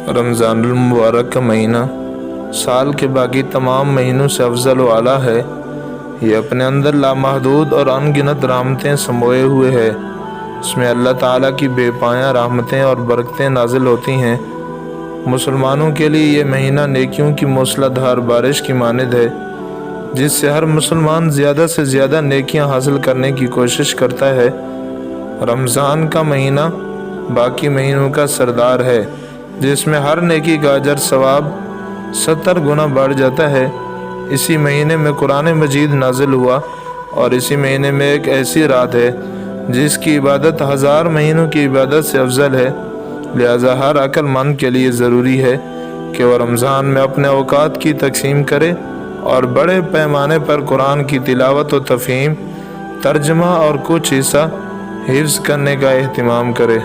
رمضان المبارک کا مہینہ سال کے باقی تمام مہینوں سے افضل و اعلیٰ ہے۔ یہ اپنے اندر لامحدود اور ان گنت رحمتیں سموئے ہوئے ہے۔ اس میں اللہ تعالیٰ کی بے پایاں رحمتیں اور برکتیں نازل ہوتی ہیں۔ مسلمانوں کے لیے یہ مہینہ نیکیوں کی موسلا دھار بارش کی مانند ہے، جس سے ہر مسلمان زیادہ سے زیادہ نیکیاں حاصل کرنے کی کوشش کرتا ہے۔ رمضان کا مہینہ باقی مہینوں کا سردار ہے، جس میں ہر نیکی کا اجر ثواب 70 گنا بڑھ جاتا ہے۔ اسی مہینے میں قرآن مجید نازل ہوا، اور اسی مہینے میں ایک ایسی رات ہے جس کی عبادت 1000 مہینوں کی عبادت سے افضل ہے۔ لہذا ہر عقل مند کے لیے ضروری ہے کہ وہ رمضان میں اپنے اوقات کی تقسیم کرے اور بڑے پیمانے پر قرآن کی تلاوت و تفہیم، ترجمہ اور کچھ حصہ حفظ کرنے کا اہتمام کرے۔